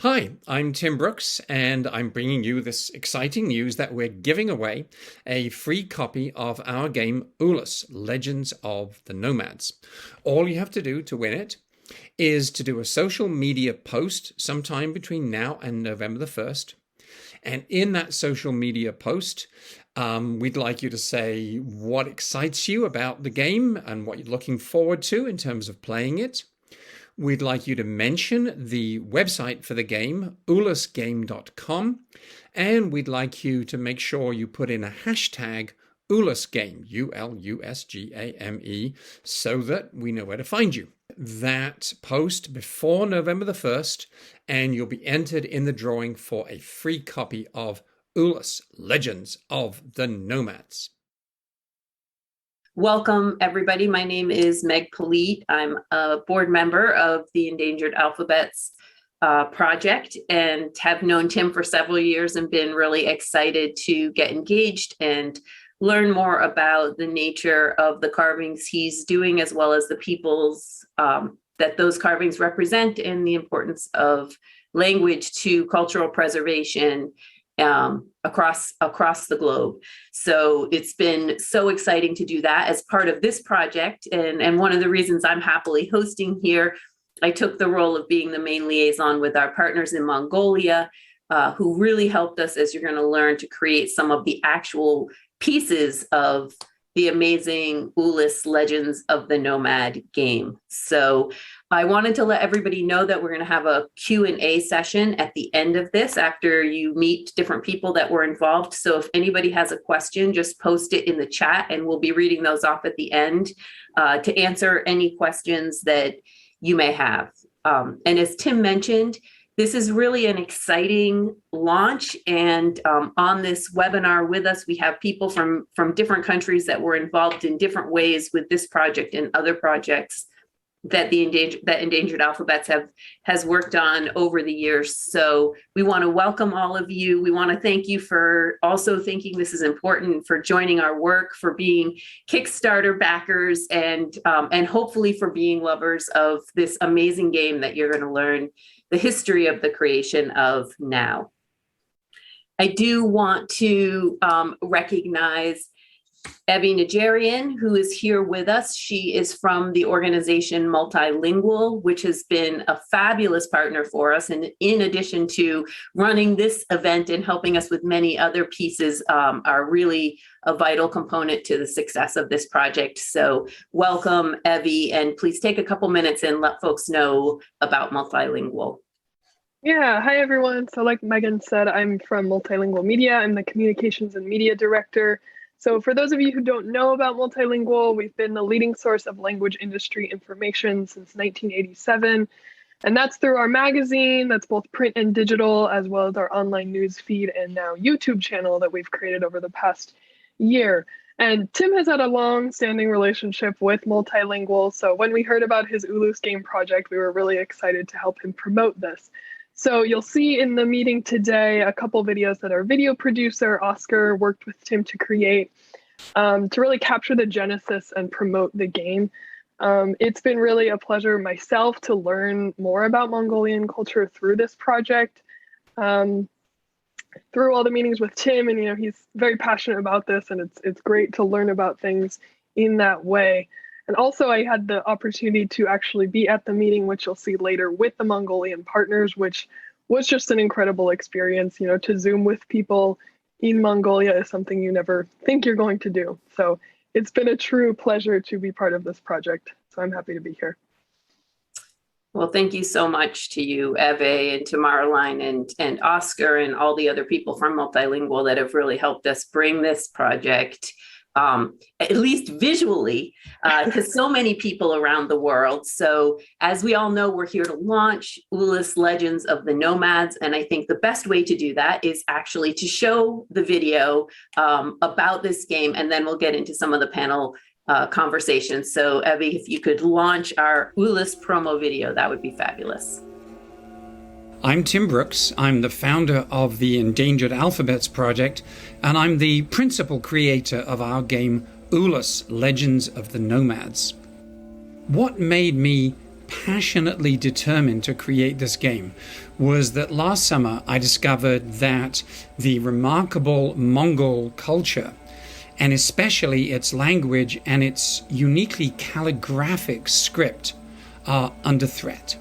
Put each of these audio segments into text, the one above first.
Hi, I'm Tim Brooks, and I'm bringing you this exciting news that we're giving away a free copy of our game Ulus, Legends of the Nomads. All you have to do to win it is to do a social media post sometime between now and November the 1st. And in that social media post, we'd like you to say what excites you about the game and what you're looking forward to in terms of playing it. We'd like you to mention the website for the game, ulusgame.com, and we'd like you to make sure you put in a hashtag UlusGame, ULUSGAME, so that we know where to find you. That post before November the 1st, and you'll be entered in the drawing for a free copy of Ulus, Legends of the Nomads. Welcome, everybody. My name is Meg Polite. I'm a board member of the Endangered Alphabets Project and have known Tim for several years and been really excited to get engaged and learn more about the nature of the carvings he's doing, as well as the peoples that those carvings represent, and the importance of language to cultural preservation across the globe. So it's been so exciting to do that as part of this project. And one of the reasons I'm happily hosting here, I took the role of being the main liaison with our partners in Mongolia, who really helped us, as you're going to learn, to create some of the actual pieces of the amazing Ulus Legends of the Nomad game. So I wanted to let everybody know that we're going to have a Q&A session at the end of this after you meet different people that were involved. So if anybody has a question, just post it in the chat and we'll be reading those off at the end to answer any questions that you may have. And as Tim mentioned, this is really an exciting launch, and on this webinar with us, we have people from different countries that were involved in different ways with this project and other projects that Endangered Alphabets has worked on over the years. So we want to welcome all of you. We want to thank you for also thinking this is important, for joining our work, for being Kickstarter backers, and hopefully for being lovers of this amazing game that you're going to learn the history of the creation of now. I do want to recognize Evie Nigerian, who is here with us. She is from the organization MultiLingual, which has been a fabulous partner for us. And in addition to running this event and helping us with many other pieces, are really a vital component to the success of this project. So welcome, Evie, and please take a couple minutes and let folks know about MultiLingual. Yeah, hi everyone. So like Megan said, I'm from MultiLingual Media. I'm the Communications and Media Director. So for those of you who don't know about MultiLingual, we've been the leading source of language industry information since 1987. And that's through our magazine, that's both print and digital, as well as our online news feed and now YouTube channel that we've created over the past year. And Tim has had a long-standing relationship with MultiLingual. So when we heard about his Ulus game project, we were really excited to help him promote this. So you'll see in the meeting today a couple videos that our video producer, Oscar, worked with Tim to create to really capture the genesis and promote the game. It's been really a pleasure myself to learn more about Mongolian culture through this project, through all the meetings with Tim, and he's very passionate about this, and it's great to learn about things in that way. And also I had the opportunity to actually be at the meeting, which you'll see later, with the Mongolian partners, which was just an incredible experience. To Zoom with people in Mongolia is something you never think you're going to do. So it's been a true pleasure to be part of this project. So I'm happy to be here. Well, thank you so much to you, Eve, and to Marline and Oscar and all the other people from MultiLingual that have really helped us bring this project at least visually, to so many people around the world. So as we all know, we're here to launch Ulus Legends of the Nomads. And I think the best way to do that is actually to show the video about this game, and then we'll get into some of the panel conversations. So Evie, if you could launch our Ulus promo video, that would be fabulous. I'm Tim Brooks. I'm the founder of the Endangered Alphabets Project, and I'm the principal creator of our game Ulus, Legends of the Nomads. What made me passionately determined to create this game was that last summer I discovered that the remarkable Mongol culture, and especially its language and its uniquely calligraphic script, are under threat.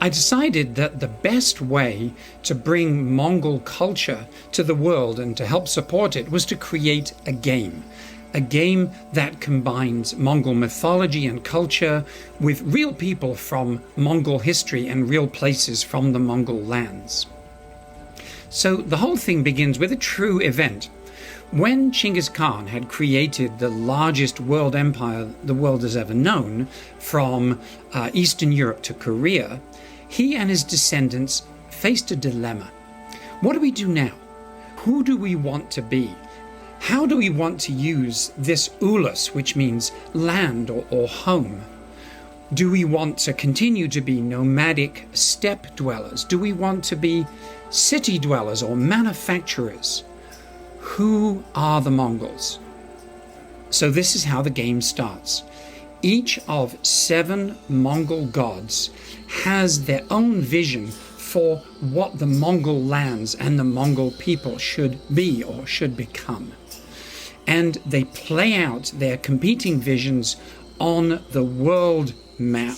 I decided that the best way to bring Mongol culture to the world and to help support it was to create a game that combines Mongol mythology and culture with real people from Mongol history and real places from the Mongol lands. So the whole thing begins with a true event. When Genghis Khan had created the largest world empire the world has ever known, from Eastern Europe to Korea, he and his descendants faced a dilemma. What do we do now? Who do we want to be? How do we want to use this Ulus, which means land or home? Do we want to continue to be nomadic steppe dwellers? Do we want to be city dwellers or manufacturers? Who are the Mongols? So this is how the game starts. Each of 7 Mongol gods has their own vision for what the Mongol lands and the Mongol people should be or should become. And they play out their competing visions on the world map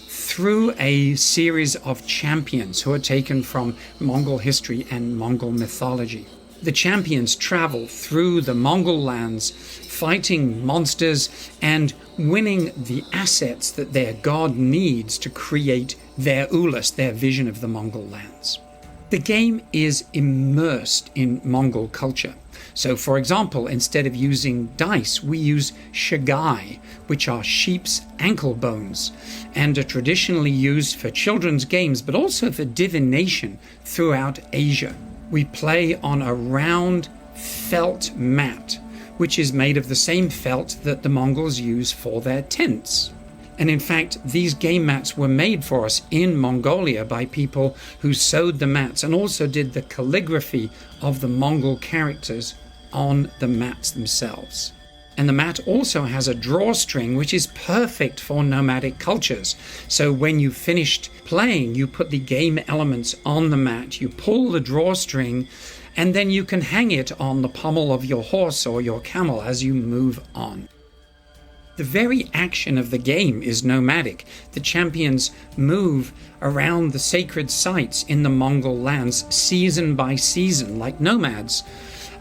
through a series of champions who are taken from Mongol history and Mongol mythology. The champions travel through the Mongol lands, fighting monsters and winning the assets that their god needs to create their Ulus, their vision of the Mongol lands. The game is immersed in Mongol culture. So, for example, instead of using dice, we use shagai, which are sheep's ankle bones, and are traditionally used for children's games, but also for divination throughout Asia. We play on a round felt mat, which is made of the same felt that the Mongols use for their tents. And in fact, these game mats were made for us in Mongolia by people who sewed the mats and also did the calligraphy of the Mongol characters on the mats themselves. And the mat also has a drawstring, which is perfect for nomadic cultures. So when you finished playing, you put the game elements on the mat, you pull the drawstring, and then you can hang it on the pommel of your horse or your camel as you move on. The very action of the game is nomadic. The champions move around the sacred sites in the Mongol lands season by season, like nomads.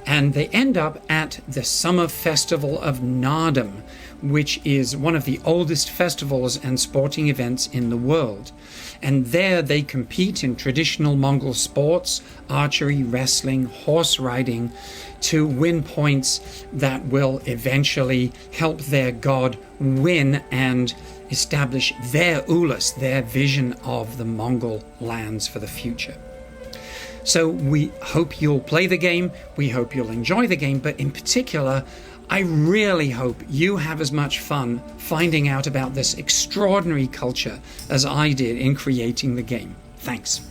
And they end up at the summer festival of Naadam, which is one of the oldest festivals and sporting events in the world. And there they compete in traditional Mongol sports, archery, wrestling, horse riding, to win points that will eventually help their god win and establish their Ulus, their vision of the Mongol lands for the future. So we hope you'll play the game, we hope you'll enjoy the game, but in particular, I really hope you have as much fun finding out about this extraordinary culture as I did in creating the game. Thanks.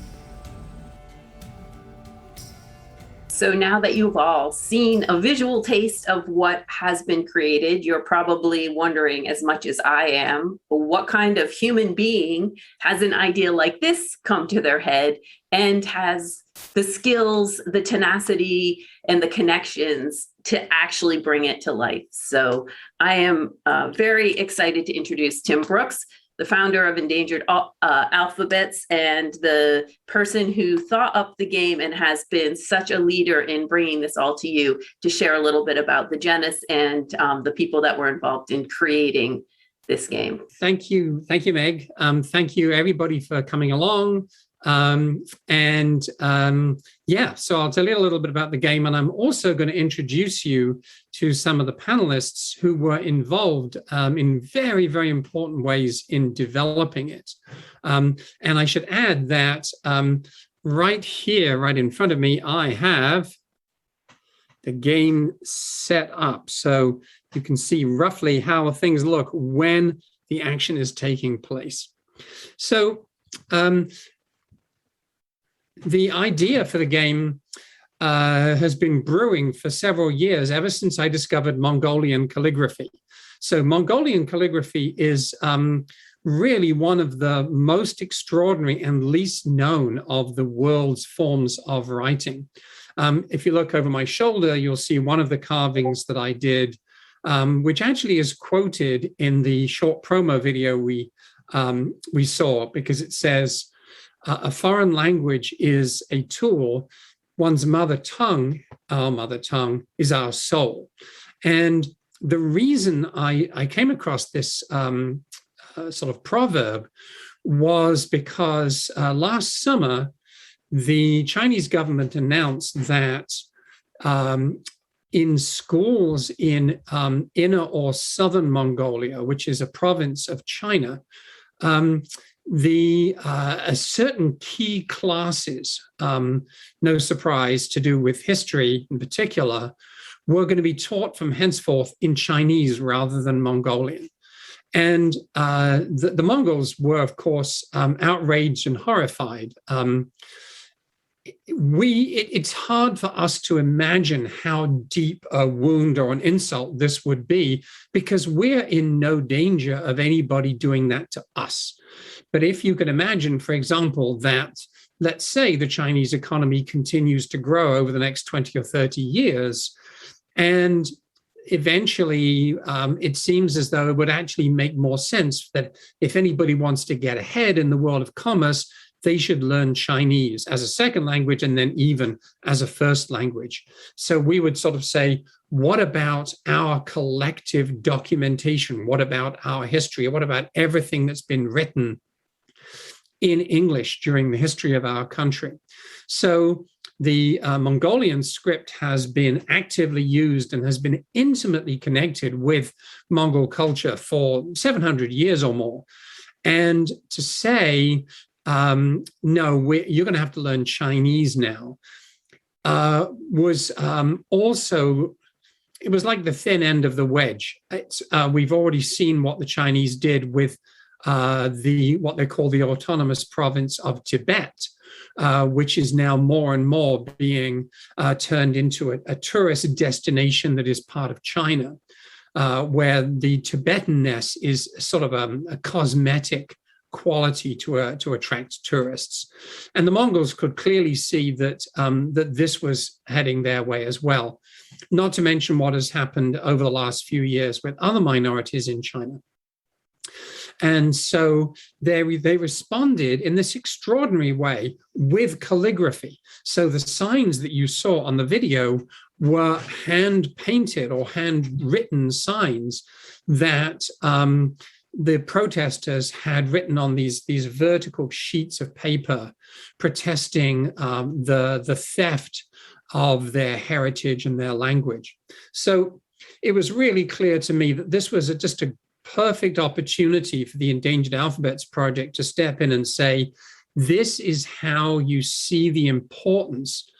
So now that you've all seen a visual taste of what has been created, you're probably wondering, as much as I am, what kind of human being has an idea like this come to their head and has the skills, the tenacity, and the connections to actually bring it to life. So I am very excited to introduce Tim Brooks, the founder of Endangered Alphabets and the person who thought up the game and has been such a leader in bringing this all to you, to share a little bit about the genus and the people that were involved in creating this game. Thank you, Meg. Thank you, everybody, for coming along. So I'll tell you a little bit about the game, and I'm also going to introduce you to some of the panelists who were involved in very, very important ways in developing it. And I should add that right here, right in front of me, I have the game set up. So you can see roughly how things look when the action is taking place. So the idea for the game has been brewing for several years, ever since I discovered Mongolian calligraphy. So Mongolian calligraphy is really one of the most extraordinary and least known of the world's forms of writing. If you look over my shoulder, you'll see one of the carvings that I did, which actually is quoted in the short promo video we saw, because it says, a foreign language is a tool. One's mother tongue, our mother tongue, is our soul. And the reason I came across this sort of proverb was because last summer, the Chinese government announced that in schools in inner or southern Mongolia, which is a province of China, certain key classes, no surprise, to do with history in particular, were going to be taught from henceforth in Chinese rather than Mongolian. And the Mongols were, of course, outraged and horrified. It's hard for us to imagine how deep a wound or an insult this would be, because we're in no danger of anybody doing that to us. But if you can imagine, for example, that, let's say, the Chinese economy continues to grow over the next 20 or 30 years, and eventually it seems as though it would actually make more sense that if anybody wants to get ahead in the world of commerce, they should learn Chinese as a second language and then even as a first language. So we would sort of say, what about our collective documentation? What about our history? What about everything that's been written in English during the history of our country? So the Mongolian script has been actively used and has been intimately connected with Mongol culture for 700 years or more. And to say, no, you're going to have to learn Chinese now, was also, it was like the thin end of the wedge. We've already seen what the Chinese did with what they call the autonomous province of Tibet, which is now more and more being turned into a tourist destination that is part of China, where the Tibetanness is sort of a cosmetic quality to attract tourists. And the Mongols could clearly see that this was heading their way as well, not to mention what has happened over the last few years with other minorities in China. And so they responded in this extraordinary way with calligraphy. So the signs that you saw on the video were hand-painted or handwritten signs that the protesters had written on these vertical sheets of paper, protesting the theft of their heritage and their language. So it was really clear to me that this was just a perfect opportunity for the Endangered Alphabets Project to step in and say, this is how you see the importance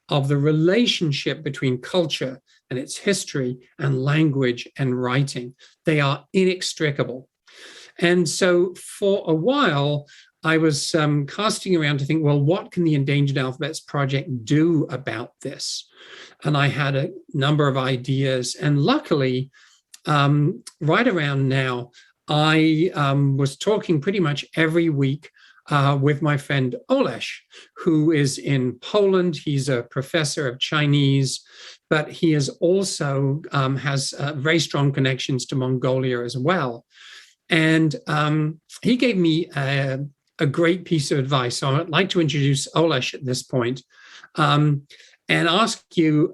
of the relationship between culture and its history and language and writing. They are inextricable. And so for a while, I was casting around to think, well, what can the Endangered Alphabets Project do about this? And I had a number of ideas. And luckily, right around now, I was talking pretty much every week with my friend Ulus, who is in Poland. He's a professor of Chinese, but he is also has very strong connections to Mongolia as well. And he gave me a great piece of advice. So I'd like to introduce Ulus at this point, and ask you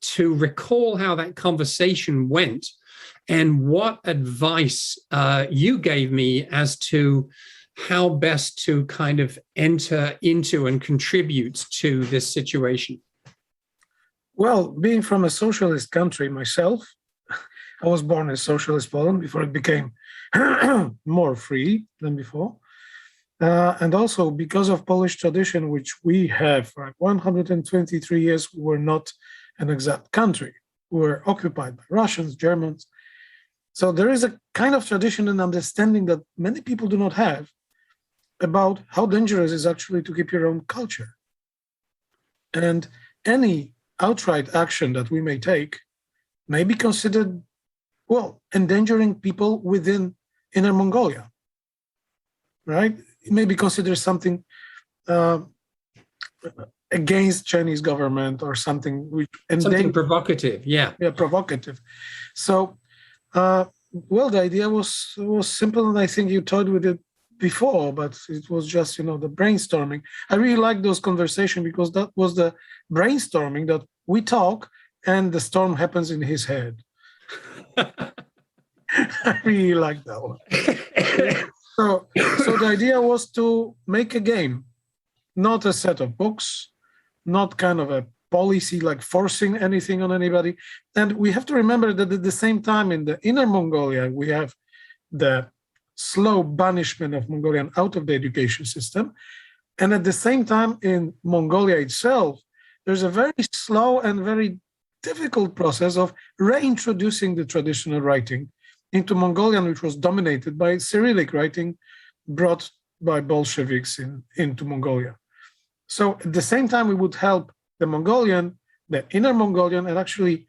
to recall how that conversation went and what advice you gave me as to how best to kind of enter into and contribute to this situation. Well, being from a socialist country myself, I was born in socialist Poland before it became more free than before. And also because of Polish tradition, which we have for 123 years, we're not an exact country. We're occupied by Russians, Germans. So there is a kind of tradition and understanding that many people do not have about how dangerous it is actually to keep your own culture. And any outright action that we may take may be considered, endangering people within Inner Mongolia, right? Maybe consider something against Chinese government or something which something provocative, yeah, provocative. So, the idea was simple, and I think you toyed with it before, but it was just the brainstorming. I really like those conversations because that was the brainstorming that we talk and the storm happens in his head. I really like that one. So the idea was to make a game, not a set of books, not kind of a policy like forcing anything on anybody. And we have to remember that at the same time in the Inner Mongolia, we have the slow banishment of Mongolian out of the education system. And at the same time in Mongolia itself, there's a very slow and very difficult process of reintroducing the traditional writing into Mongolian, which was dominated by Cyrillic writing brought by Bolsheviks into Mongolia. So at the same time, we would help the Mongolian, the Inner Mongolian, and actually,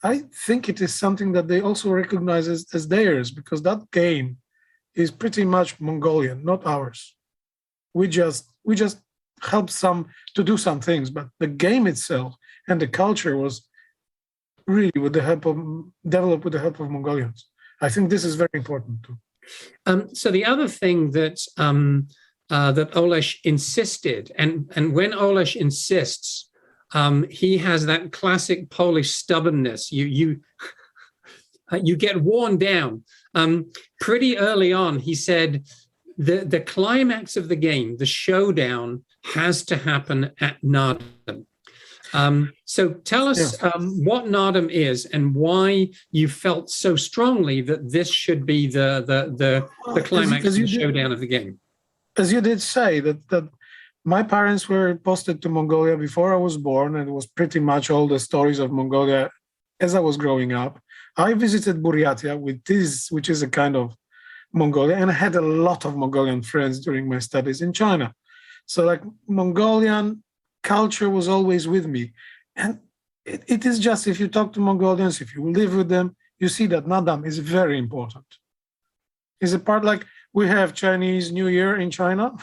I think it is something that they also recognize as theirs, because that game is pretty much Mongolian, not ours. We just help some to do some things, but the game itself and the culture was really developed with the help of Mongolians. I think this is very important too. So the other thing that that Ulus insisted, and when Ulus insists, he has that classic Polish stubbornness. You get worn down. Pretty early on, he said the climax of the game, the showdown, has to happen at Naadam. So tell us what Naadam is and why you felt so strongly that this should be the climax and showdown of the game. As you did say, that my parents were posted to Mongolia before I was born, and it was pretty much all the stories of Mongolia as I was growing up. I visited Buryatia, which is a kind of Mongolia, and I had a lot of Mongolian friends during my studies in China. So like Mongolian culture was always with me. And it is just, if you talk to Mongolians, if you live with them, you see that Naadam is very important. It's a part like we have Chinese New Year in China,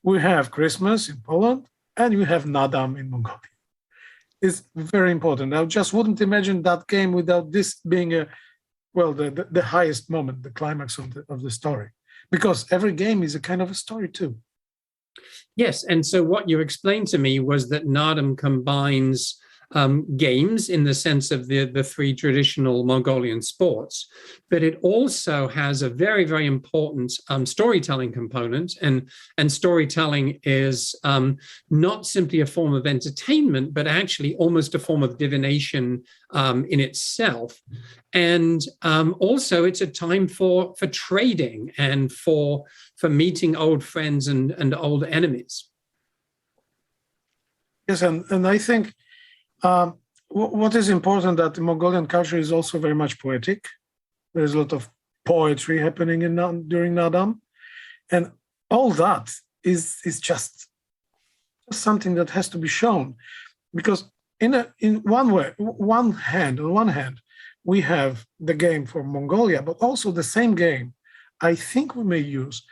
we have Christmas in Poland, and we have Naadam in Mongolia. It's very important. I just wouldn't imagine that game without this being the highest moment, the climax of the story, because every game is a kind of a story too. Yes, and so what you explained to me was that Naadam combines games in the sense of the three traditional Mongolian sports, but it also has a very, very important storytelling component, and storytelling is not simply a form of entertainment, but actually almost a form of divination in itself. And also it's a time for trading and for meeting old friends and old enemies. Yes, and I think what is important that the Mongolian culture is also very much poetic. There's a lot of poetry happening during Naadam, and all that is just something that has to be shown, because on one hand, we have the game for Mongolia, but also the same game I think we may use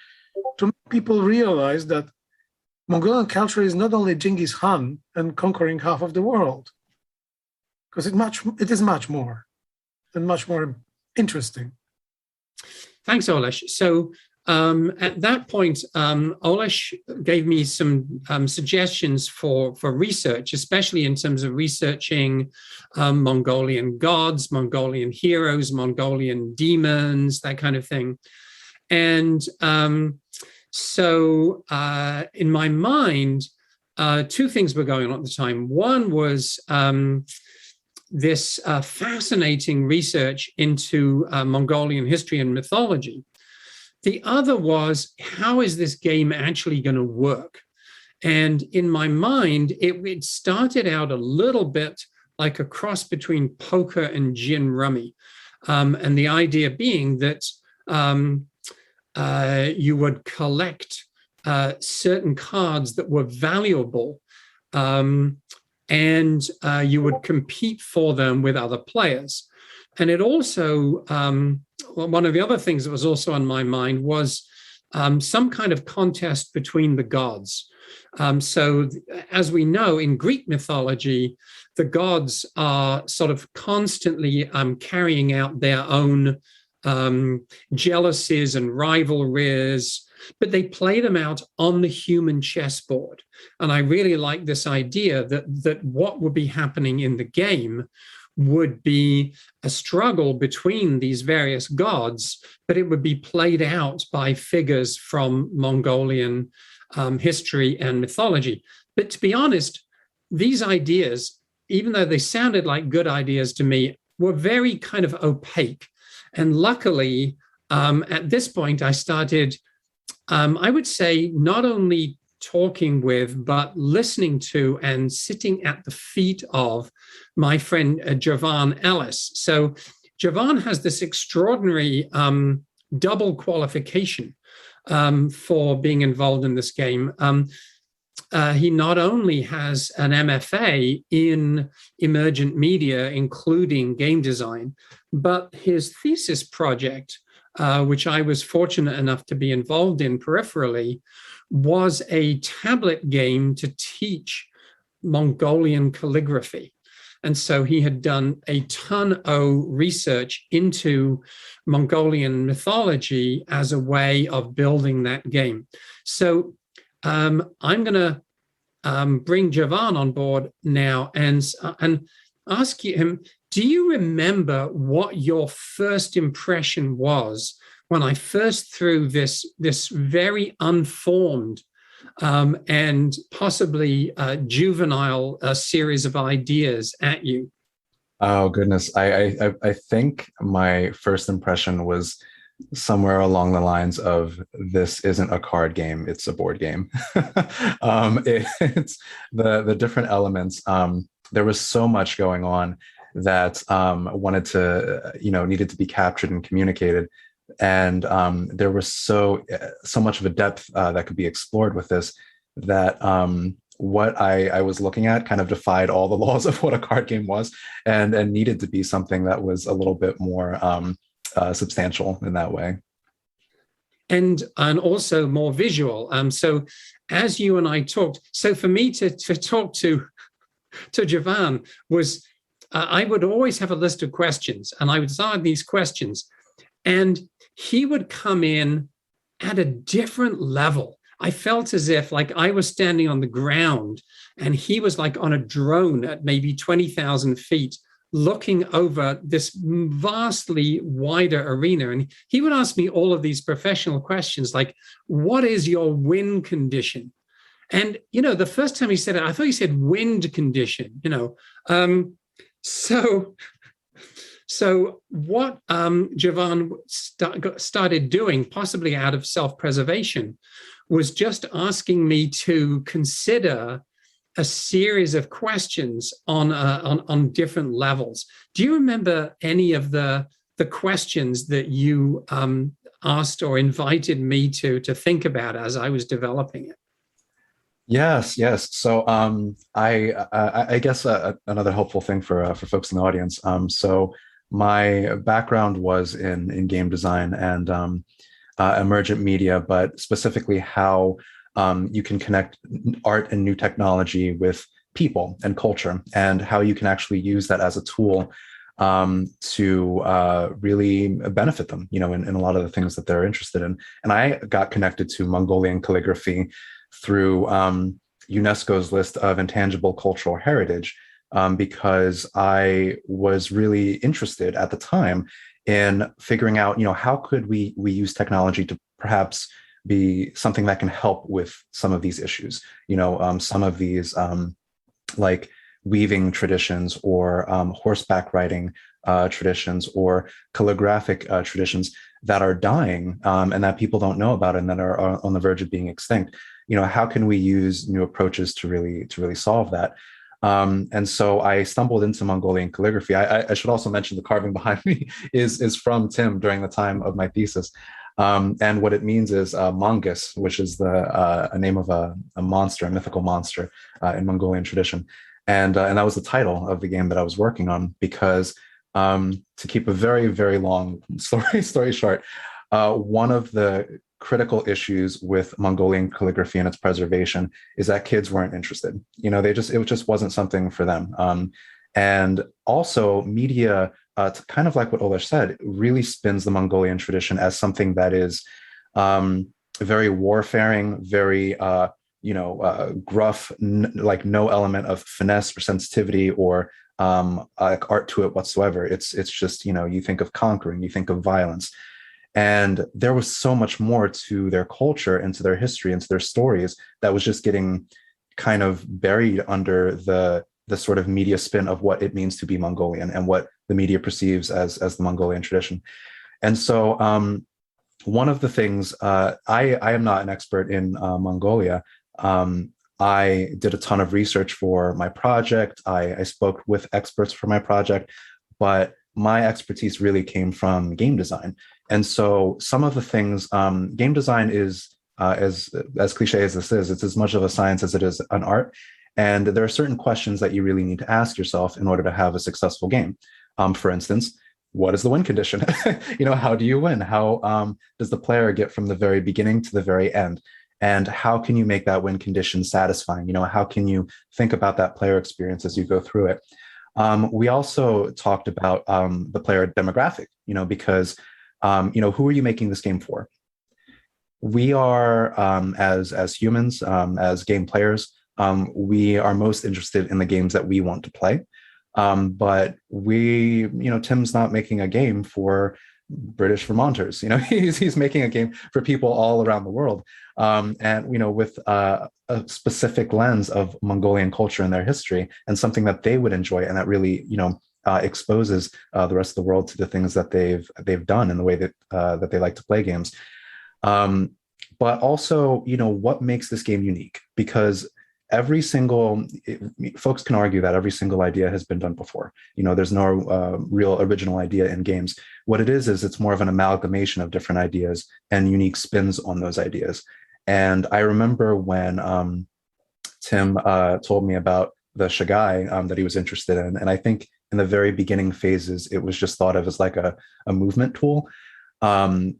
to make people realize that Mongolian culture is not only Genghis Khan and conquering half of the world, because it is much more and much more interesting. Thanks, Ulus. So at that point, Ulus gave me some suggestions for research, especially in terms of researching Mongolian gods, Mongolian heroes, Mongolian demons, that kind of thing. And so in my mind, two things were going on at the time. One was this fascinating research into Mongolian history and mythology. The other was, how is this game actually going to work? And in my mind, it started out a little bit like a cross between poker and gin rummy. And the idea being that you would collect certain cards that were valuable, and you would compete for them with other players. And it also, one of the other things that was also on my mind was some kind of contest between the gods. So as we know, in Greek mythology, the gods are sort of constantly carrying out their own jealousies and rivalries, but they play them out on the human chessboard. And I really like this idea that what would be happening in the game would be a struggle between these various gods, but it would be played out by figures from Mongolian history and mythology. But to be honest, these ideas, even though they sounded like good ideas to me, were very kind of opaque. And luckily, at this point, I started, I would say, not only talking with, but listening to and sitting at the feet of my friend Javan Ellis. So Javan has this extraordinary double qualification for being involved in this game. He not only has an MFA in emergent media, including game design, but his thesis project, which I was fortunate enough to be involved in peripherally, was a tablet game to teach Mongolian calligraphy. And so he had done a ton of research into Mongolian mythology as a way of building that game. So I'm going to bring Javan on board now and ask him, do you remember what your first impression was when I first threw this very unformed and possibly juvenile series of ideas at you? Oh, goodness. I think my first impression was somewhere along the lines of, this isn't a card game, it's a board game. It's the different elements. There was so much going on that wanted to, needed to be captured and communicated. And there was so much of a depth that could be explored with this, that what I was looking at kind of defied all the laws of what a card game was, and needed to be something that was a little bit more substantial in that way. And also more visual. So as you and I talked, so for me to talk to Javan was, I would always have a list of questions, and I would start these questions, and he would come in at a different level. I felt as if like I was standing on the ground and he was like on a drone at maybe 20,000 feet, looking over this vastly wider arena. And he would ask me all of these professional questions, like, what is your wind condition? And, the first time he said it, I thought he said wind condition, So what Javan started doing, possibly out of self-preservation, was just asking me to consider a series of questions on different levels. Do you remember any of the questions that you asked or invited me to think about as I was developing it? Yes. So I guess another helpful thing for folks in the audience. So my background was in game design and emergent media, but specifically how you can connect art and new technology with people and culture, and how you can actually use that as a tool to really benefit them, in a lot of the things that they're interested in. And I got connected to Mongolian calligraphy through UNESCO's list of intangible cultural heritage, because I was really interested at the time in figuring out, how could we use technology to perhaps be something that can help with some of these issues, some of these like weaving traditions or horseback riding traditions or calligraphic traditions that are dying and that people don't know about and that are on the verge of being extinct. How can we use new approaches to really solve that? And so I stumbled into Mongolian calligraphy. I should also mention the carving behind me is from Tim during the time of my thesis. And what it means is mongoose, which is a name of a monster, a mythical monster in Mongolian tradition. And that was the title of the game that I was working on, because To keep a very, very long story short, one of the critical issues with Mongolian calligraphy and its preservation is that kids weren't interested. It just wasn't something for them. And also media, kind of like what Ulus said, really spins the Mongolian tradition as something that is very warfaring, very gruff, like no element of finesse or sensitivity or like art to it whatsoever. It's just, you think of conquering, you think of violence. And there was so much more to their culture and to their history and to their stories that was just getting kind of buried under the sort of media spin of what it means to be Mongolian and what the media perceives as the Mongolian tradition. And so one of the things, I am not an expert in Mongolia. I did a ton of research for my project. I spoke with experts for my project, but my expertise really came from game design. And so some of the things, game design is, as cliche as this is, it's as much of a science as it is an art. And there are certain questions that you really need to ask yourself in order to have a successful game. For instance, what is the win condition? How do you win? How does the player get from the very beginning to the very end? And how can you make that win condition satisfying? How can you think about that player experience as you go through it? We also talked about the player demographic, because, who are you making this game for? We are, as humans, as game players, we are most interested in the games that we want to play. But Tim's not making a game for British Vermonters. He's making a game for people all around the world. And with a specific lens of Mongolian culture and their history, and something that they would enjoy, and that really, exposes the rest of the world to the things that they've done in the way that they like to play games. But also, what makes this game unique? Because folks can argue that every single idea has been done before. There's no real original idea in games. What it is it's more of an amalgamation of different ideas and unique spins on those ideas. And I remember when Tim told me about the Shagai that he was interested in. And I think in the very beginning phases, it was just thought of as like a movement tool. I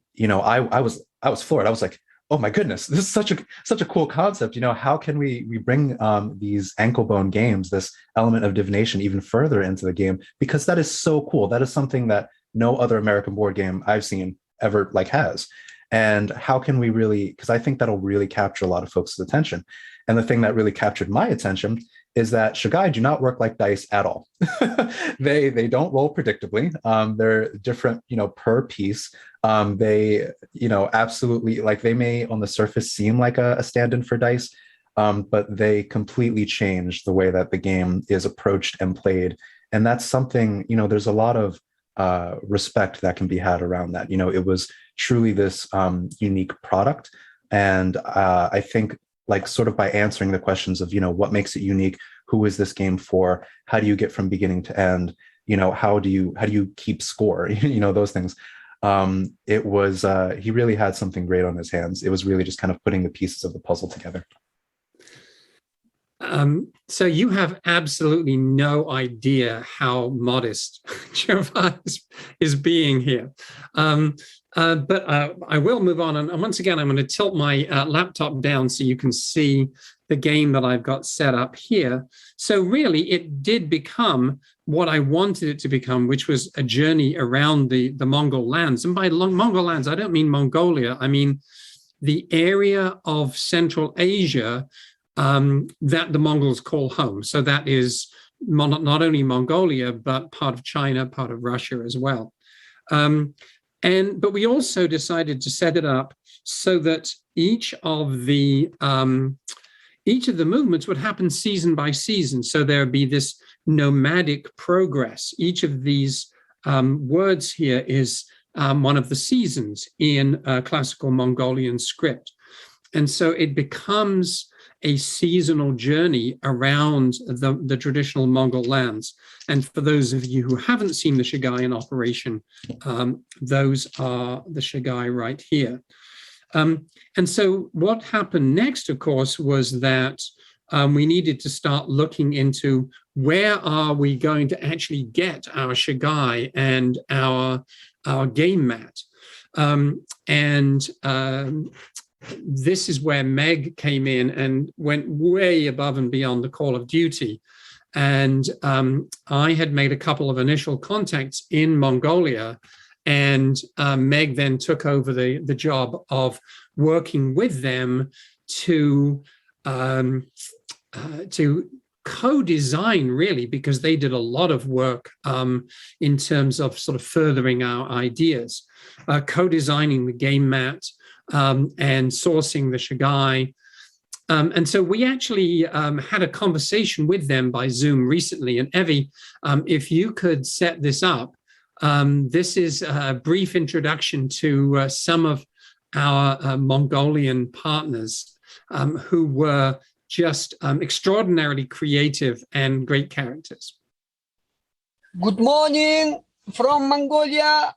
was floored. I was like, oh my goodness, this is such a cool concept. How can we bring these ankle bone games, this element of divination, even further into the game? Because that is so cool. That is something that no other American board game I've seen ever has. And how can we really, because I think that'll really capture a lot of folks' attention. And the thing that really captured my attention is that Shagai do not work like dice at all. They don't roll predictably. They're different, per piece. They, absolutely, like they may on the surface seem like a stand-in for dice, but they completely change the way that the game is approached and played. And that's something, there's a lot of respect that can be had around that. It was truly this unique product. And I think like sort of by answering the questions of, what makes it unique? Who is this game for? How do you get from beginning to end? How do you keep score? Those things. It was, he really had something great on his hands. It was really just kind of putting the pieces of the puzzle together. So you have absolutely no idea how modest Gervais is being here. But I will move on. And once again, I'm going to tilt my laptop down so you can see the game that I've got set up here. So really, it did become what I wanted it to become, which was a journey around the Mongol lands. And by Mongol lands, I don't mean Mongolia. I mean the area of Central Asia that the Mongols call home. So that is not only Mongolia, but part of China, part of Russia as well. But we also decided to set it up so that each of the movements would happen season by season. So there would be this nomadic progress. Each of these words here is one of the seasons in classical Mongolian script. And so it becomes a seasonal journey around the traditional Mongol lands. And for those of you who haven't seen the Shagai in operation, those are the Shagai right here. And so what happened next, of course, was that we needed to start looking into where are we going to actually get our shagai and our game mat? This is where Meg came in and went way above and beyond the call of duty. And I had made a couple of initial contacts in Mongolia, and Meg then took over the job of working with them to co-design, really, because they did a lot of work in terms of sort of furthering our ideas, co-designing the game mat and sourcing the shagai. And so we actually had a conversation with them by Zoom recently. And Evie, if you could set this up, this is a brief introduction to some of our Mongolian partners who were just extraordinarily creative and great characters. Good morning from Mongolia.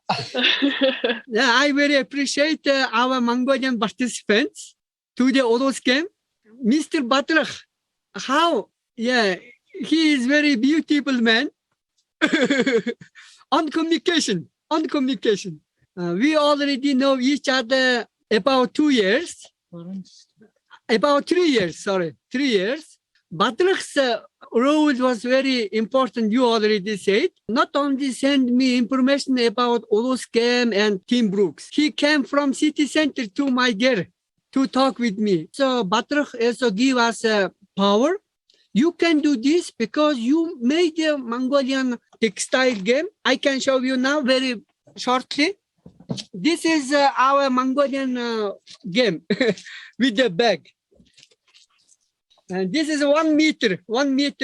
Yeah, I very appreciate our Mongolian participants to the Ulus game. Mr. Butler, how? Yeah, he is very beautiful man. On communication. We already know each other about 2 years. About 3 years, 3 years. Butler's role was very important, you already said. Not only send me information about Ulus game and Team Brooks. He came from city center to my girl to talk with me. So Butler also give us power. You can do this because you made a Mongolian textile game. I can show you now very shortly. This is our Mongolian game with the bag. And this is 1 meter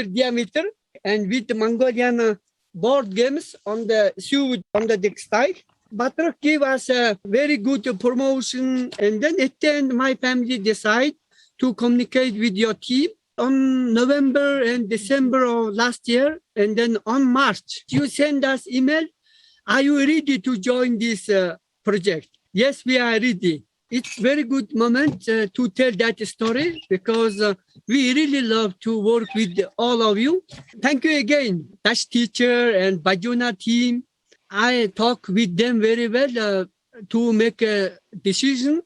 diameter, and with the Mongolian board games on the shoe, on the textile. Butler gave us a very good promotion, and then at the end, my family decide to communicate with your team on November and December of last year, and then on March, you send us email. Are you ready to join this project? Yes, we are ready. It's very good moment to tell that story because we really love to work with all of you. Thank you again, Dutch teacher and Bajuna team. I talk with them very well to make a decision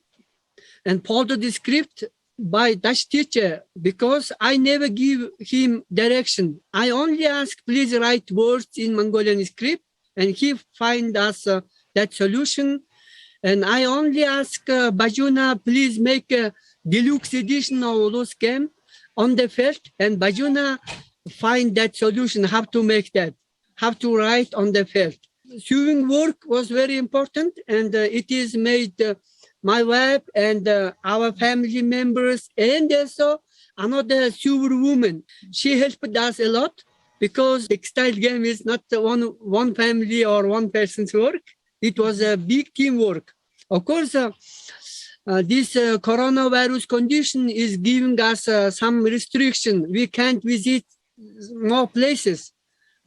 and follow the script by Dutch teacher because I never give him direction. I only ask, please write words in Mongolian script, and he find us that solution. And I only ask Bajuna, please make a deluxe edition of Ulus game on the felt, and Bajuna find that solution, how to make that, how to write on the felt. Sewing work was very important, and it is made my wife and our family members, and also another sewer woman. She helped us a lot because textile game is not one family or one person's work. It was a big teamwork. Of course, this coronavirus condition is giving us some restriction. We can't visit more places,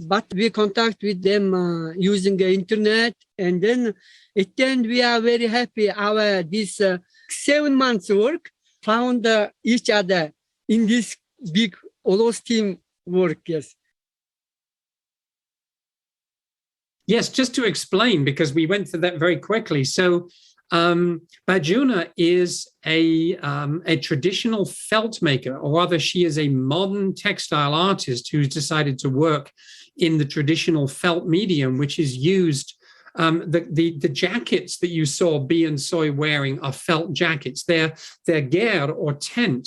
but we contact with them using the internet. And then at the end, we are very happy. Our this 7 months work found each other in this big Ulus team work. Yes. Yes, just to explain, because we went through that very quickly. So Bajuna is a traditional felt maker, or rather she is a modern textile artist who's decided to work in the traditional felt medium, which is used. The jackets that you saw Bee and Soy wearing are felt jackets. Their ger or tent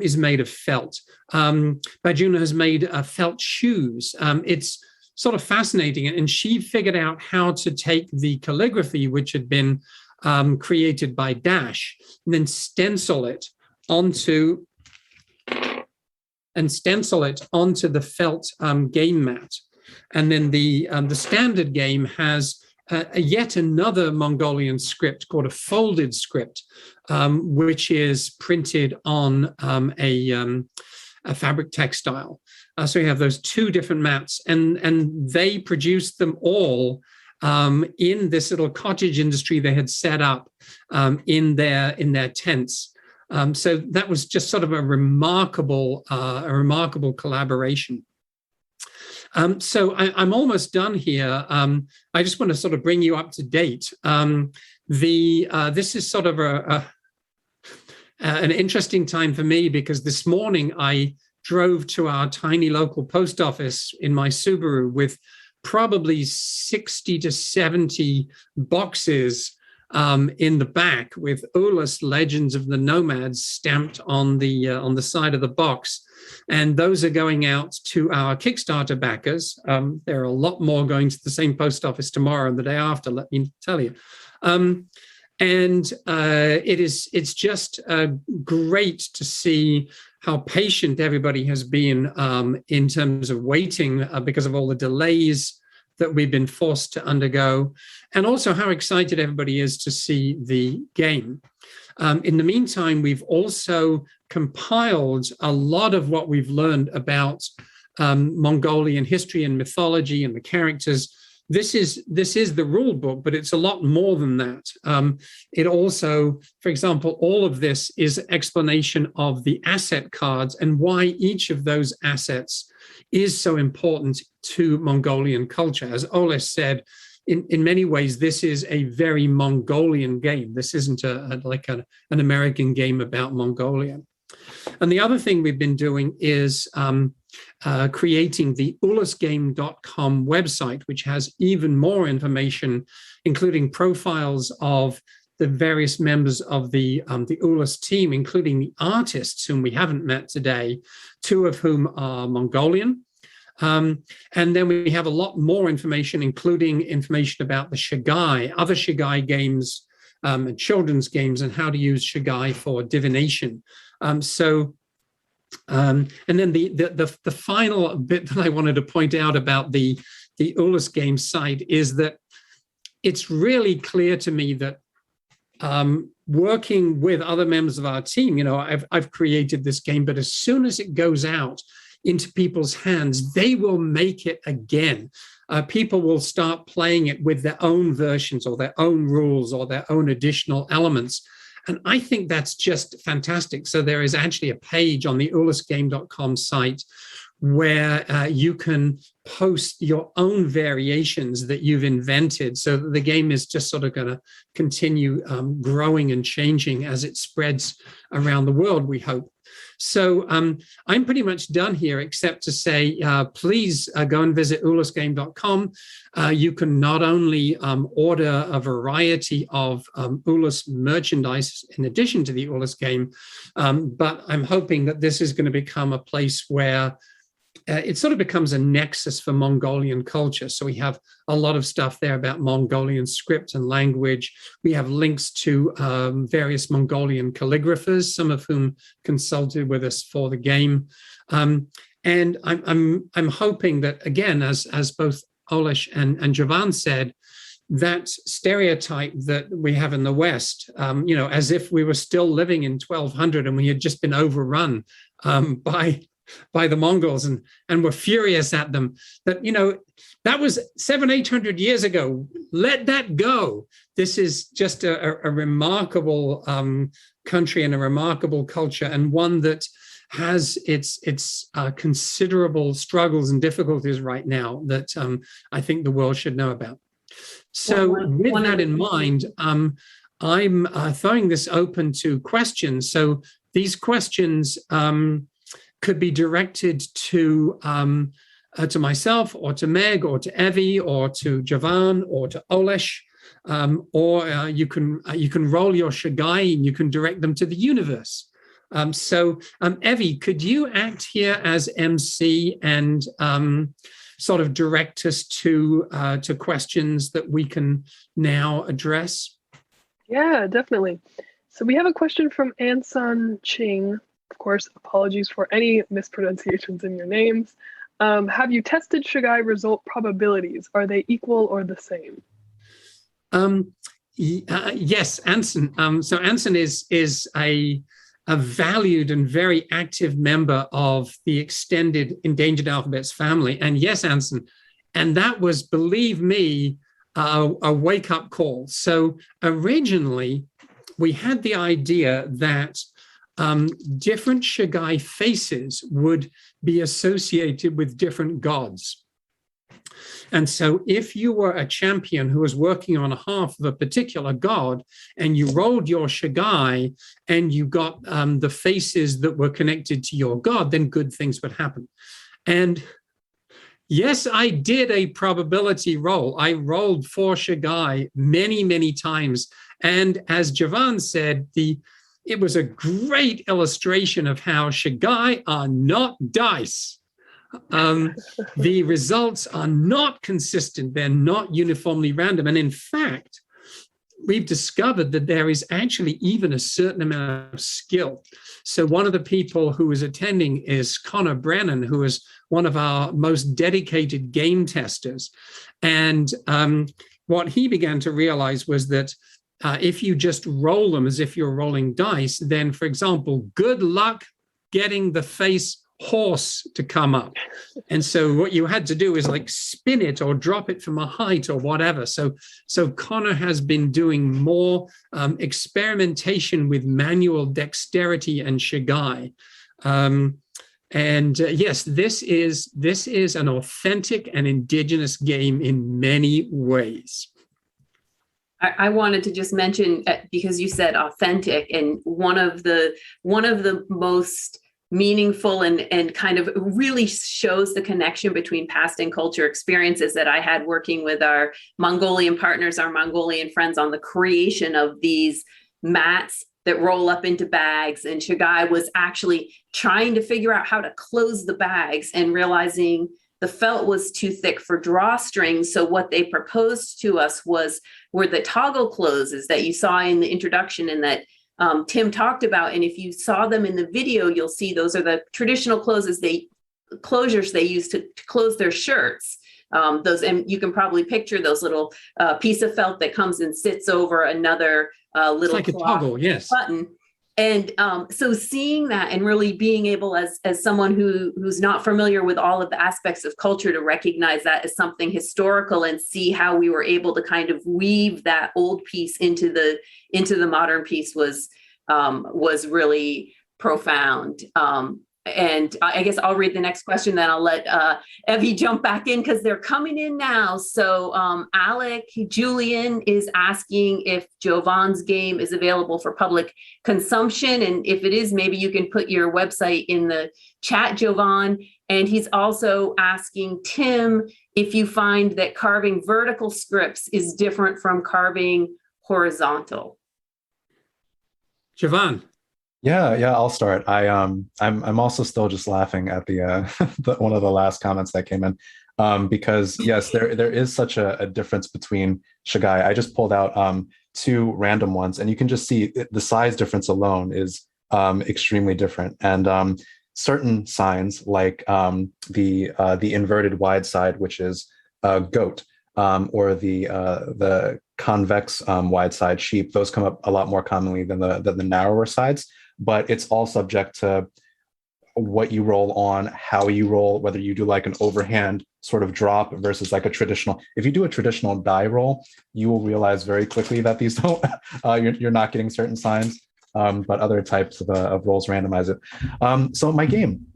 is made of felt. Bajuna has made felt shoes. It's sort of fascinating, and she figured out how to take the calligraphy, which had been created by Dash, and then stencil it onto the felt game mat. And then the standard game has yet another Mongolian script called a folded script, which is printed on a fabric textile. So you have those two different mats, and they produced them all in this little cottage industry they had set up in their tents. So that was just sort of a remarkable collaboration. I'm almost done here. I just want to sort of bring you up to date. This is sort of an interesting time for me because this morning I drove to our tiny local post office in my Subaru with probably 60 to 70 boxes in the back with Ulus Legends of the Nomads stamped on the side of the box. And those are going out to our Kickstarter backers. There are a lot more going to the same post office tomorrow and the day after, let me tell you. It's just great to see how patient everybody has been in terms of waiting because of all the delays that we've been forced to undergo, and also how excited everybody is to see the game. In the meantime, we've also compiled a lot of what we've learned about Mongolian history and mythology and the characters. This is the rule book, but it's a lot more than that. It also, for example, all of this is explanation of the asset cards and why each of those assets is so important to Mongolian culture. As Ulus said, in many ways, this is a very Mongolian game. This isn't an American game about Mongolia. And the other thing we've been doing is creating the ulusgame.com website, which has even more information, including profiles of the various members of the Ulus team, including the artists whom we haven't met today, two of whom are Mongolian. And then we have a lot more information, including information about the Shagai, other Shagai games, and children's games, and how to use Shagai for divination. And then the final bit that I wanted to point out about the Ulus game site is that it's really clear to me that working with other members of our team, I've created this game, but as soon as it goes out into people's hands, they will make it again. People will start playing it with their own versions or their own rules or their own additional elements. And I think that's just fantastic. So there is actually a page on the ulusgame.com site where you can post your own variations that you've invented, so that the game is just sort of going to continue growing and changing as it spreads around the world, we hope. So I'm pretty much done here, except to say, please go and visit ulusgame.com. You can not only order a variety of Ulus merchandise in addition to the Ulus game, but I'm hoping that this is going to become a place where it sort of becomes a nexus for Mongolian culture. So we have a lot of stuff there about Mongolian script and language. We have links to various Mongolian calligraphers, some of whom consulted with us for the game. And I'm hoping that, again, as both Ulus and Javan said, that stereotype that we have in the West, as if we were still living in 1200 and we had just been overrun by the Mongols and were furious at them, that that was 700-800 years ago. Let that go. This is just a remarkable country and a remarkable culture, and one that has its considerable struggles and difficulties right now that I think the world should know about. So with that in mind, I'm throwing this open to questions. So these questions could be directed to myself, or to Meg, or to Evie, or to Javan, or to Ulus, or you can roll your Shagai and you can direct them to the universe. So Evie, could you act here as MC and sort of direct us to questions that we can now address? Yeah, definitely. So we have a question from Anson Ching. Of course, apologies for any mispronunciations in your names. Have you tested Shagai result probabilities? Are they equal or the same? Yes, Anson. So Anson is a valued and very active member of the extended Endangered Alphabets family. And yes, Anson, and that was, believe me, a wake-up call. So originally, we had the idea that different Shagai faces would be associated with different gods. And so if you were a champion who was working on half of a particular god and you rolled your Shagai and you got the faces that were connected to your god, then good things would happen. And yes, I did a probability roll. I rolled for Shagai many, many times. And as Javan said, it was a great illustration of how Shagai are not dice. The results are not consistent. They're not uniformly random. And in fact, we've discovered that there is actually even a certain amount of skill. So one of the people who is attending is Connor Brennan, who is one of our most dedicated game testers. And what he began to realize was that if you just roll them as if you're rolling dice, then, for example, good luck getting the face horse to come up. And so what you had to do is like spin it or drop it from a height or whatever. So Connor has been doing more experimentation with manual dexterity and Shagai. Yes, this is an authentic and indigenous game in many ways. I wanted to just mention, because you said authentic, and one of the most meaningful and kind of really shows the connection between past and culture experiences that I had working with our Mongolian partners, our Mongolian friends, on the creation of these mats that roll up into bags. And Shagai was actually trying to figure out how to close the bags and realizing the felt was too thick for drawstrings. So what they proposed to us were the toggle closes that you saw in the introduction and that Tim talked about. And if you saw them in the video, you'll see those are the traditional closures they use to close their shirts. And you can probably picture those little piece of felt that comes and sits over another little it's like a toggle, yes, button. And so seeing that and really being able as someone who's not familiar with all of the aspects of culture to recognize that as something historical and see how we were able to kind of weave that old piece into the modern piece was really profound. And I guess I'll read the next question, then I'll let Evie jump back in because they're coming in now. So Alec Julian is asking if Jovan's game is available for public consumption. And if it is, maybe you can put your website in the chat, Jovan. And he's also asking Tim if you find that carving vertical scripts is different from carving horizontal. Javan. Yeah, I'll start. I'm also still just laughing at the one of the last comments that came in, because yes, there is such a difference between Shagai. I just pulled out two random ones, and you can just see the size difference alone is extremely different. And certain signs like the inverted wide side, which is goat, or the convex wide side sheep, those come up a lot more commonly than the narrower sides. But it's all subject to what you roll on, how you roll, whether you do like an overhand sort of drop versus like a traditional. If you do a traditional die roll, you will realize very quickly that these don't, you're not getting certain signs, but other types of rolls randomize it. So my game,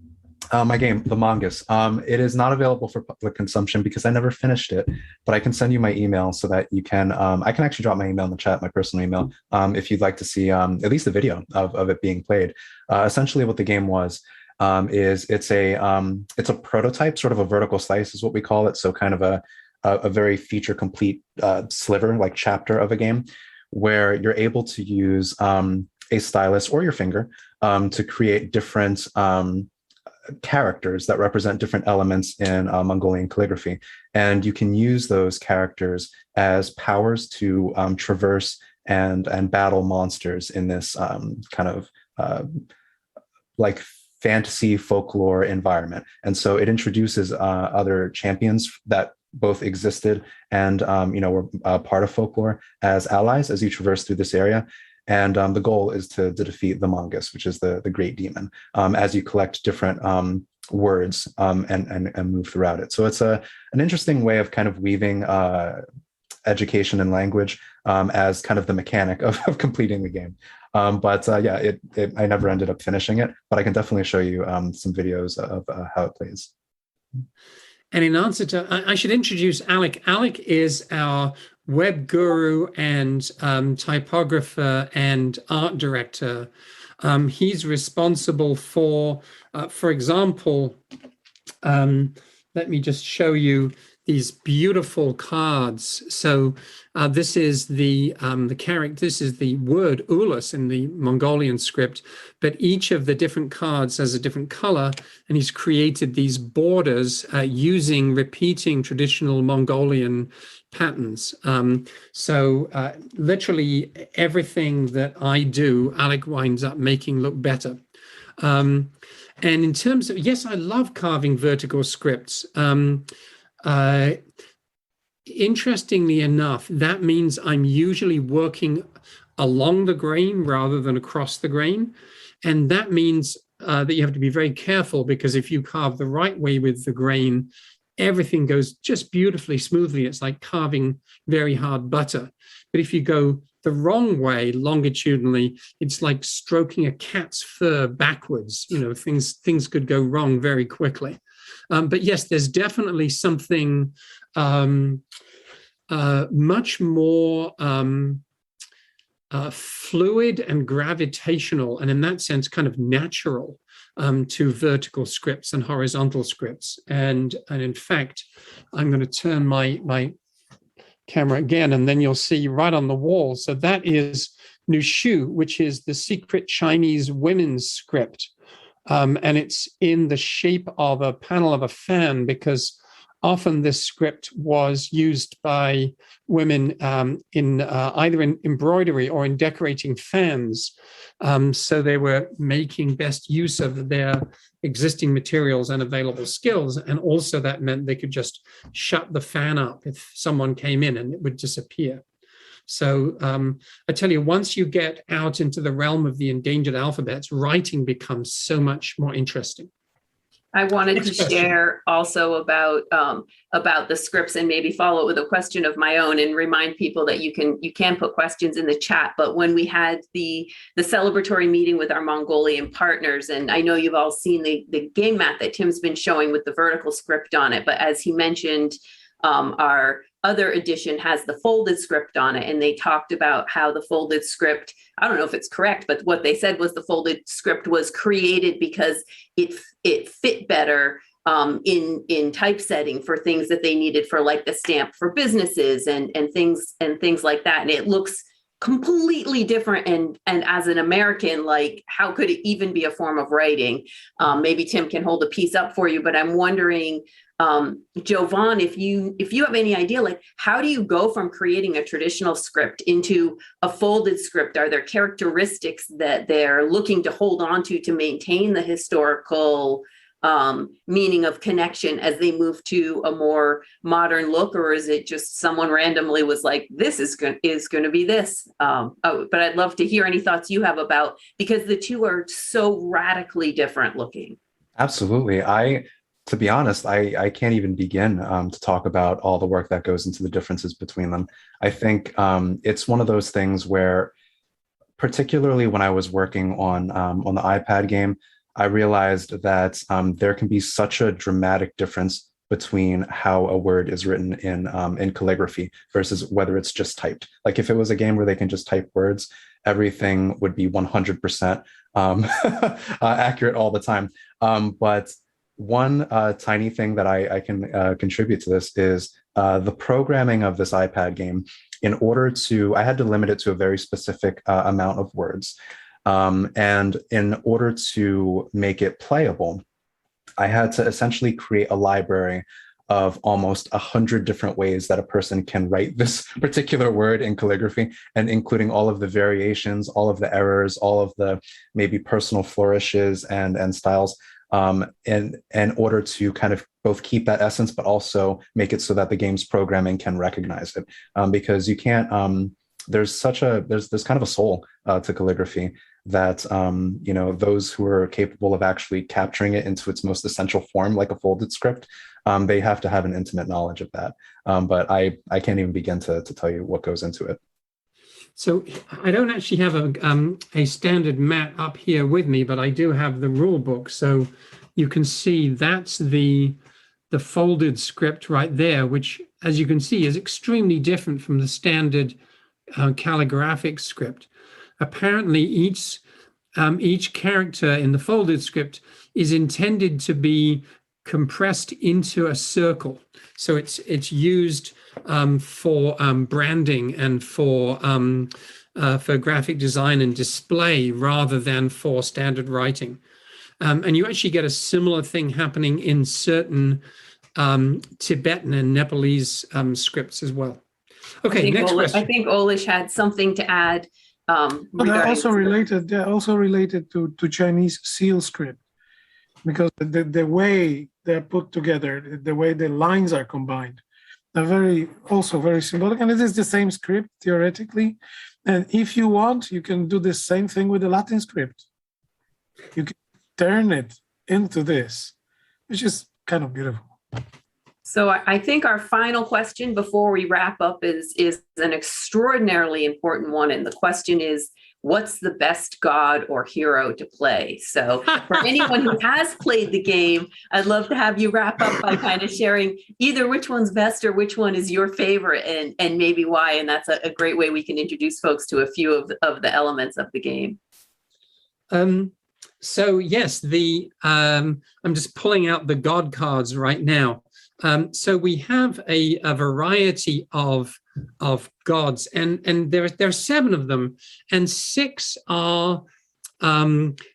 the Mongoose, it is not available for public consumption because I never finished it, but I can send you my email so that you can, I can actually drop my email in the chat, my personal email, if you'd like to see at least the video of it being played. Essentially what the game was is it's a prototype, sort of a vertical slice is what we call it. So kind of a very feature complete sliver, like chapter of a game, where you're able to use a stylus or your finger to create different characters that represent different elements in Mongolian calligraphy. And you can use those characters as powers to traverse and battle monsters in this kind of like fantasy folklore environment. And so it introduces other champions that both existed and were part of folklore as allies as you traverse through this area. And the goal is to defeat the Mongoose, which is the great demon, as you collect different words and move throughout it. So it's an interesting way of kind of weaving education and language as kind of the mechanic of completing the game. I never ended up finishing it, but I can definitely show you some videos of how it plays. And in answer to, I should introduce Alec. Alec is our web guru and typographer and art director. He's responsible for example, let me just show you these beautiful cards. So this is the character. This is the word Ulus in the Mongolian script, but each of the different cards has a different color, and he's created these borders using repeating traditional Mongolian patterns. So literally everything that I do, Alec winds up making look better. And in terms of, yes, I love carving vertical scripts. Interestingly enough, that means I'm usually working along the grain rather than across the grain. And that means that you have to be very careful, because if you carve the right way with the grain, everything goes just beautifully smoothly. It's like carving very hard butter. But if you go the wrong way longitudinally, it's like stroking a cat's fur backwards. You know, things could go wrong very quickly. But yes, there's definitely something much more fluid and gravitational, and in that sense, kind of natural to vertical scripts and horizontal scripts. And in fact, I'm going to turn my camera again, and then you'll see right on the wall. So that is Nushu, which is the secret Chinese women's script. And it's in the shape of a panel of a fan, because often this script was used by women in either in embroidery or in decorating fans. So they were making best use of their existing materials and available skills. And also that meant they could just shut the fan up if someone came in and it would disappear. So I tell you, once you get out into the realm of the endangered alphabets, writing becomes so much more interesting. I wanted to share also about the scripts, and maybe follow it with a question of my own, and remind people that you can put questions in the chat. But when we had the celebratory meeting with our Mongolian partners, and I know you've all seen the game mat that Tim's been showing with the vertical script on it, but as he mentioned, our other edition has the folded script on it, and they talked about how the folded script, I don't know if it's correct, but what they said was the folded script was created because it fit better in typesetting for things that they needed for, like the stamp for businesses and things like that. And it looks completely different. And as an American, like, how could it even be a form of writing? Maybe Tim can hold a piece up for you, but I'm wondering, Jovan, if you have any idea, like, how do you go from creating a traditional script into a folded script? Are there characteristics that they're looking to hold on to maintain the historical meaning of connection as they move to a more modern look? Or is it just someone randomly was like, this is going to be this? But I'd love to hear any thoughts you have about, because the two are so radically different looking. Absolutely. To be honest, I can't even begin to talk about all the work that goes into the differences between them. I think it's one of those things where, particularly when I was working on the iPad game, I realized that there can be such a dramatic difference between how a word is written in calligraphy versus whether it's just typed. Like, if it was a game where they can just type words, everything would be 100% accurate all the time. But one tiny thing that I can contribute to this is the programming of this iPad game. I had to limit it to a very specific amount of words. And in order to make it playable, I had to essentially create a library of almost 100 different ways that a person can write this particular word in calligraphy, and including all of the variations, all of the errors, all of the maybe personal flourishes and styles. In order to kind of both keep that essence, but also make it so that the game's programming can recognize it. Because you can't, there's kind of a soul to calligraphy that, those who are capable of actually capturing it into its most essential form, like a folded script, they have to have an intimate knowledge of that. But I can't even begin to tell you what goes into it. So I don't actually have a standard mat up here with me, but I do have the rule book. So you can see that's the the folded script right there, which, as you can see, is extremely different from the standard calligraphic script. Apparently, each character in the folded script is intended to be compressed into a circle. So it's used for branding and for graphic design and display rather than for standard writing. And you actually get a similar thing happening in certain Tibetan and Nepalese scripts as well. Okay, next question. I think Ulus had something to add. They're also related. They're also related to Chinese seal script, because the way they're put together, the way the lines are combined, are also very symbolic. And it is the same script theoretically. And if you want, you can do the same thing with the Latin script. You can turn it into this, which is kind of beautiful. So I think our final question before we wrap up is an extraordinarily important one. And the question is, what's the best god or hero to play? So for anyone who has played the game, I'd love to have you wrap up by kind of sharing either which one's best or which one is your favorite and maybe why. And that's a great way we can introduce folks to a few of the elements of the game. So yes, I'm just pulling out the god cards right now. So we have a variety of gods, and there are 7 of them, and 6 are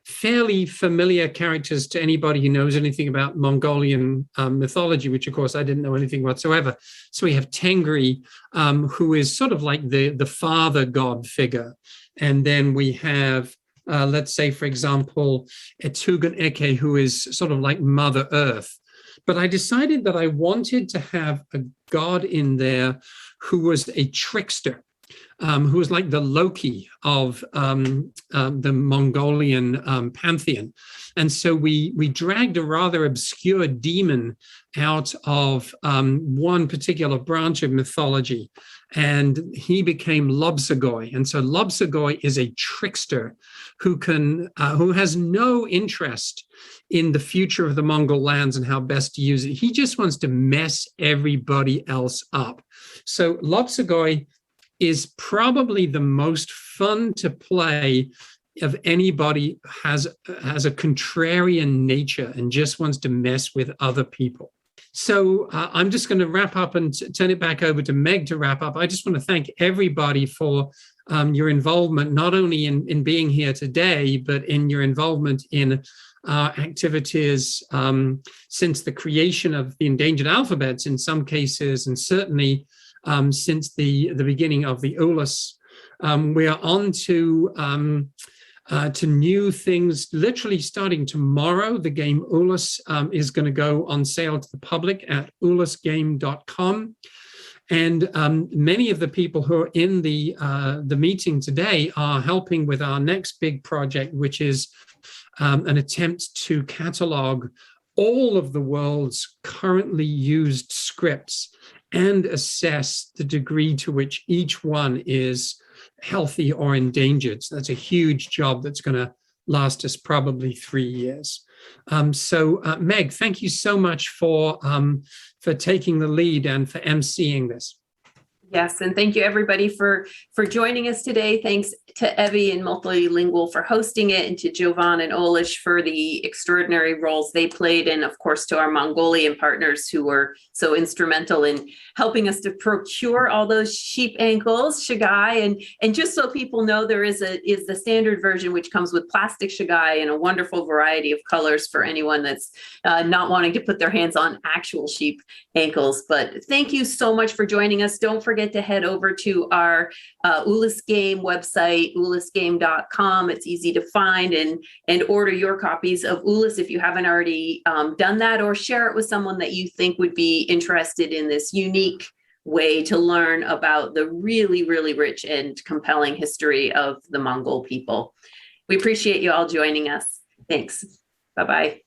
fairly familiar characters to anybody who knows anything about Mongolian mythology, which of course I didn't know anything whatsoever. So we have Tengri, who is sort of like the father god figure, and then we have let's say, for example, Etugan Eke, who is sort of like Mother Earth. But I decided that I wanted to have a god in there who was a trickster, who was like the Loki of the Mongolian pantheon. And so we dragged a rather obscure demon out of one particular branch of mythology, and he became Lobsagoi. And so Lobsagoi is a trickster who has no interest in the future of the Mongol lands and how best to use it. He just wants to mess everybody else up. So Lobsagoi is probably the most fun to play of anybody has a contrarian nature and just wants to mess with other people. So I'm just going to wrap up and turn it back over to Meg to wrap up. I just want to thank everybody for your involvement, not only in being here today, but in your involvement in activities since the creation of the Endangered Alphabets in some cases, and certainly since the beginning of the Ulus. We are on to new things. Literally starting tomorrow, the game Ulus is going to go on sale to the public at ulusgame.com. And many of the people who are in the meeting today are helping with our next big project, which is an attempt to catalog all of the world's currently used scripts and assess the degree to which each one is healthy or endangered. So that's a huge job that's going to last us probably 3 years. So Meg, thank you so much for taking the lead and for emceeing this. Yes, and thank you everybody for joining us today. Thanks to Evie and MultiLingual for hosting it, and to Jovan and Ulus for the extraordinary roles they played, and of course to our Mongolian partners who were so instrumental in helping us to procure all those sheep ankles, shagai, and just so people know, there is the standard version which comes with plastic shagai in a wonderful variety of colors for anyone that's not wanting to put their hands on actual sheep ankles. But thank you so much for joining us. Don't forget to head over to our Ulus Game website, ulusgame.com. It's easy to find, and order your copies of Ulus if you haven't already done that, or share it with someone that you think would be interested in this unique way to learn about the really, really rich and compelling history of the Mongol people. We appreciate you all joining us. Thanks. Bye-bye.